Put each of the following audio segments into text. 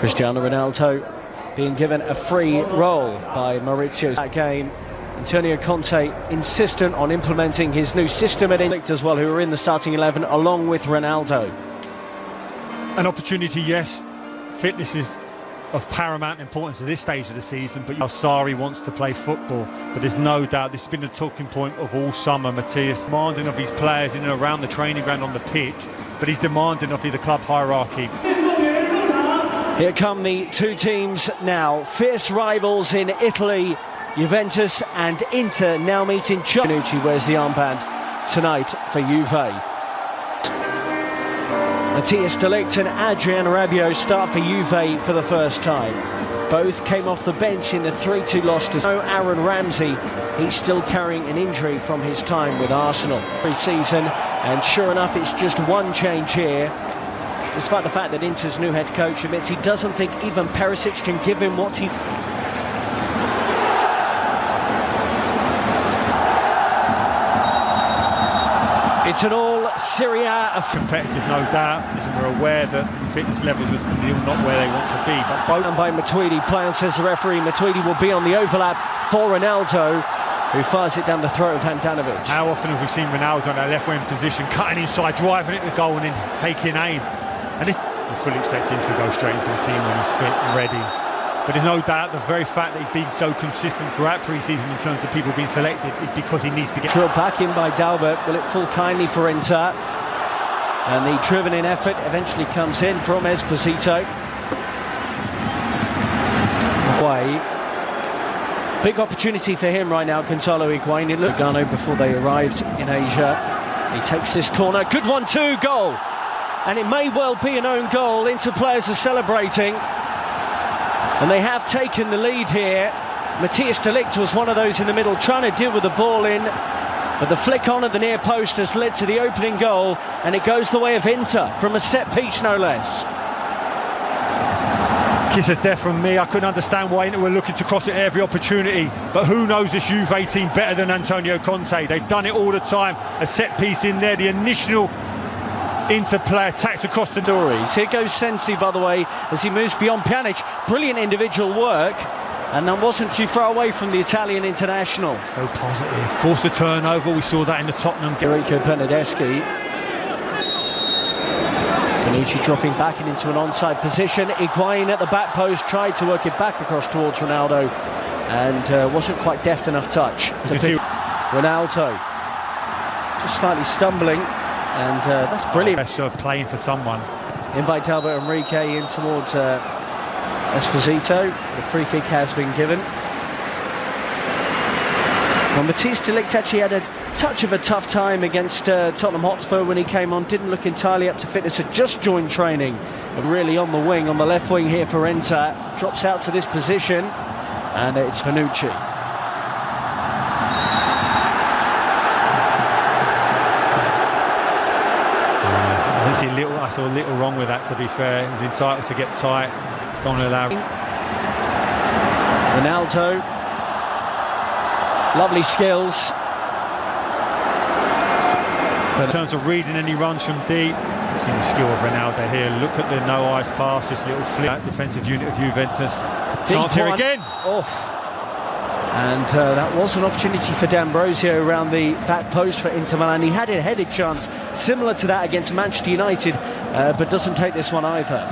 Cristiano Ronaldo being given a free role by Maurizio. That game, Antonio Conte insistent on implementing his new system at Inter as well, who are in the starting 11 along with Ronaldo. An opportunity, yes. Fitness is of paramount importance at this stage of the season, but Sarri wants to play football. But there's no doubt this has been the talking point of all summer. Matthias demanding of his players in and around the training ground on the pitch, but he's demanding of the club hierarchy. Here come the two teams now, fierce rivals in Italy. Juventus and Inter now meeting. Bonucci wears the armband tonight for Juve. Matthias de Ligt and Adrian Rabiot start for Juve for the first time. Both came off the bench in the 3-2 loss to Aaron Ramsey. He's still carrying an injury from his time with Arsenal pre-season, and sure enough it's just one change here, despite the fact that Inter's new head coach admits he doesn't think even Perisic can give him what he... It's an all-Serie A competitive, no doubt, and we're aware that fitness levels are still not where they want to be. But both... And by Matuidi, play on, says the referee. Matuidi will be on the overlap for Ronaldo, who fires it down the throat of Handanovic. How often have we seen Ronaldo in that left-wing position, cutting inside, driving it to goal and then taking aim? And this, we fully expect him to go straight into the team when he's fit and ready. But there's no doubt the very fact that he's been so consistent throughout pre-season in terms of people being selected is because he needs to get... Drilled back in by Dalbert. Will it fall kindly for Inter? And the driven-in effort eventually comes in from Esposito. Way. Big opportunity for him right now, Gonzalo Higuain. It looked Lugano before they arrived in Asia. He takes this corner. Good one, too. Goal. And it may well be an own goal. Inter players are celebrating. And they have taken the lead here. Matthias de Ligt was one of those in the middle trying to deal with the ball in, but the flick on at the near post has led to the opening goal, and it goes the way of Inter from a set piece, no less. Kiss of death from me. I couldn't understand why Inter were looking to cross it at every opportunity, but who knows this Juve team better than Antonio Conte? They've done it all the time. A set piece in there, the initial Inter player attacks across the doors. Here goes Sensi, by the way, as he moves beyond Pjanic. Brilliant individual work, and that wasn't too far away from the Italian international. So positive. Forced a turnover. We saw that in the Tottenham game. Enrico Bernardeschi. Bonucci dropping back into an onside position. Higuain at the back post tried to work it back across towards Ronaldo, and wasn't quite deft enough touch to pick Ronaldo. Just slightly stumbling. And that's brilliant. Best of playing for someone. In by Talbot Enrique in towards Esposito. The free kick has been given. Well, Matthias de Ligt actually had a touch of a tough time against Tottenham Hotspur when he came on. Didn't look entirely up to fitness. Had just joined training. But really on the wing, on the left wing here for Inter. Drops out to this position. And it's Bonucci. I saw a little wrong with that, to be fair. He was entitled to get tight. Don't allow. Ronaldo. Lovely skills. But in terms of reading any runs from deep, see the skill of Ronaldo here. Look at the no eyes pass, this little flick. Defensive unit of Juventus. Chance here again. Off. And that was an opportunity for D'Ambrosio around the back post for Inter Milan. He had a headed chance similar to that against Manchester United, but doesn't take this one either.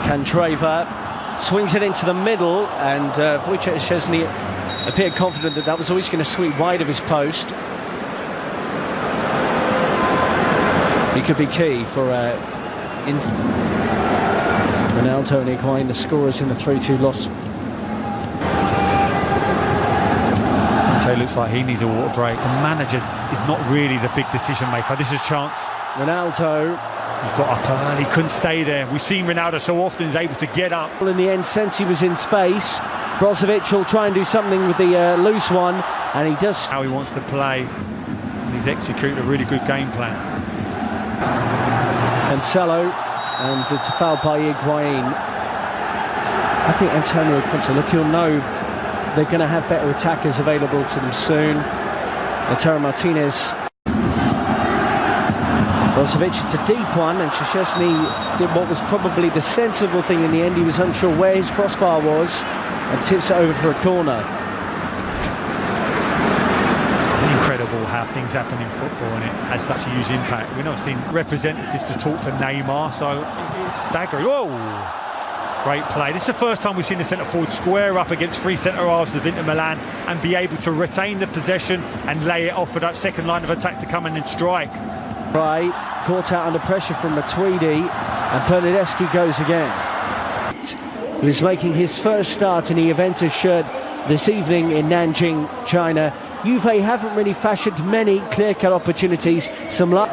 Candreva swings it into the middle, and Wojciech Szczesny appeared confident that that was always going to sweep wide of his post. He could be key for Inter. Ronaldo and Higuain, the scorers in the 3-2 loss. It looks like he needs a water break. The manager is not really the big decision maker. This is a chance. Ronaldo. He's got up early, couldn't stay there. We've seen Ronaldo so often he's able to get up. In the end, since he was in space, Brozovic will try and do something with the loose one, and he does. How he wants to play, and he's executed a really good game plan. Cancelo, and it's a foul by Higuain. I think Antonio Conte, look, he'll know they're going to have better attackers available to them soon. Lautaro Martinez. Brozovic, it's a deep one, and Szczesny did what was probably the sensible thing in the end. He was unsure where his crossbar was and tips it over for a corner. It's incredible how things happen in football, and it has such a huge impact. We've not seen representatives to talk to Neymar, so it's staggering. Whoa! Great play. This is the first time we've seen the centre-forward square up against three centre-halves of Inter Milan and be able to retain the possession and lay it off for that second line of attack to come in and strike. Right, caught out under pressure from Matuidi, and Bernardeschi goes again. He was making his first start in the Juventus shirt this evening in Nanjing, China. Juve haven't really fashioned many clear-cut opportunities. Some luck.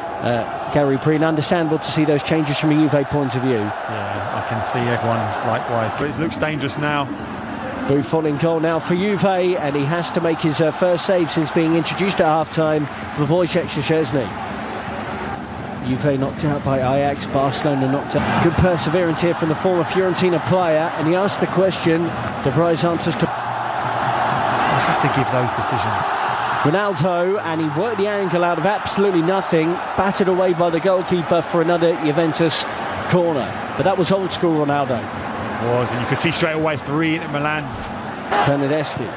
Gary Breen, understandable to see those changes from a Juve point of view. Yeah, I can see everyone likewise, but it looks dangerous now. Buffon in goal now for Juve, and he has to make his first save since being introduced at half-time for Wojciech Szczesny. Juve knocked out by Ajax, Barcelona knocked out. Good perseverance here from the former Fiorentina player, and he asked the question, De Vrij answers to... You have to give those decisions. Ronaldo, and he worked the angle out of absolutely nothing, battered away by the goalkeeper for another Juventus corner. But that was old school Ronaldo. It was, and you could see straight away 3 in Milan. Bernardeschi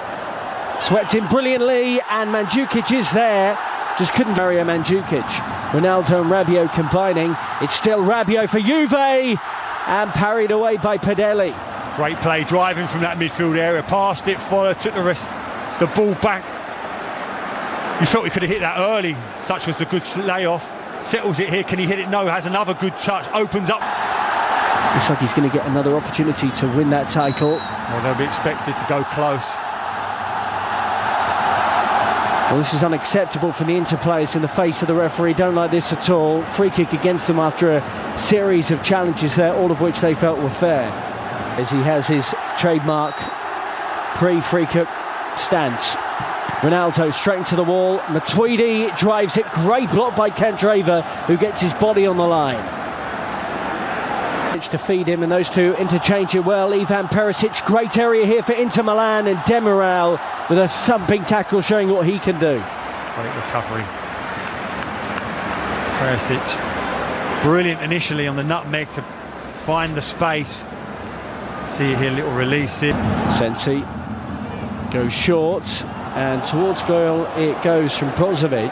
swept in brilliantly, and Mandzukic is there. Just couldn't marry a Mandzukic. Ronaldo and Rabiot combining. It's still Rabiot for Juve, and parried away by Padelli. Great play, driving from that midfield area, passed it, followed, took the ball back. You felt he could have hit that early. Such was the good layoff. Settles it here. Can he hit it? No. Has another good touch. Opens up. Looks like he's going to get another opportunity to win that title. Well, they'll be expected to go close. Well, this is unacceptable for the Inter players in the face of the referee. Don't like this at all. Free kick against them after a series of challenges there, all of which they felt were fair. As he has his trademark pre-free kick stance. Ronaldo straight into the wall. Matuidi drives it. Great block by Candreva, who gets his body on the line. To feed him, and those two interchange it well. Ivan Perisic, great area here for Inter Milan, and Demiral with a thumping tackle showing what he can do. Great recovery. Perisic, brilliant initially on the nutmeg to find the space. See here, little release here. Sensi goes short, and towards goal it goes from Brozovic.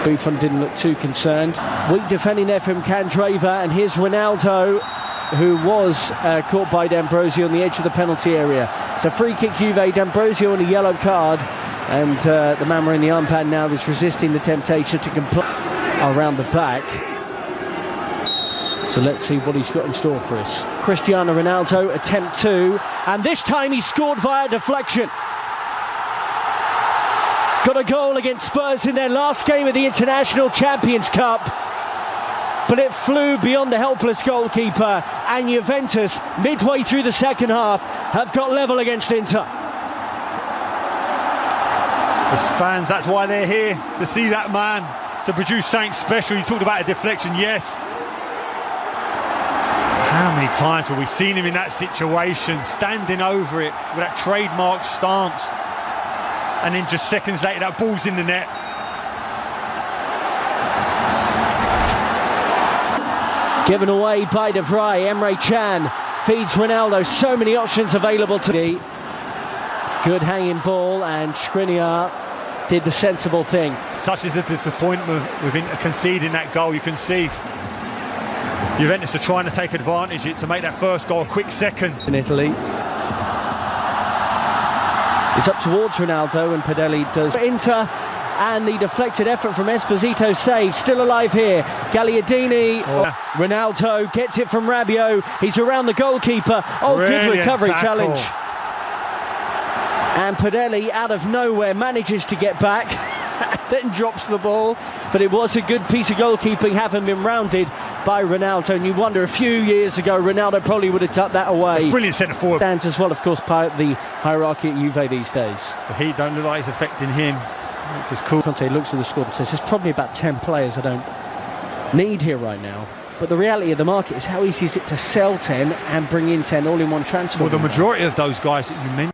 Buffon didn't look too concerned. Weak defending there from Candreva, and here's Ronaldo, who was caught by D'Ambrosio on the edge of the penalty area. It's a free kick Juve, D'Ambrosio on a yellow card, and the man wearing the armband now is resisting the temptation to comply around the back. So let's see what he's got in store for us. Cristiano Ronaldo, attempt 2, and this time he scored via deflection. Got a goal against Spurs in their last game of the International Champions Cup, but it flew beyond the helpless goalkeeper, and Juventus, midway through the second half, have got level against Inter. As fans, that's why they're here, to see that man, to produce something special. You talked about a deflection, yes. How many times have we seen him in that situation, standing over it with that trademark stance? And then just seconds later, that ball's in the net. Given away by De Vrij. Emre Can feeds Ronaldo. So many options available to me. Good hanging ball, and Skriniar did the sensible thing. Such is the disappointment with conceding that goal. You can see Juventus are trying to take advantage of it to make that first goal a quick second. In Italy. It's up towards Ronaldo, and Padelli does Inter, and the deflected effort from Esposito saved. Still alive here. Gagliardini. Ronaldo gets it from Rabiot. He's around the goalkeeper. Oh, brilliant, good recovery tackle. Challenge. And Padelli, out of nowhere, manages to get back, then drops the ball. But it was a good piece of goalkeeping, having been rounded by Ronaldo. And you wonder, a few years ago, Ronaldo probably would have tucked that away. It's brilliant centre forward. Stands as well, of course, part of the hierarchy at Juve these days. The heat don't look like it's affecting him, which is cool. Conte looks at the squad and says, there's probably about 10 players I don't need here right now. But the reality of the market is how easy is it to sell 10 and bring in 10 all in one transfer? Well, the majority of those guys that you mentioned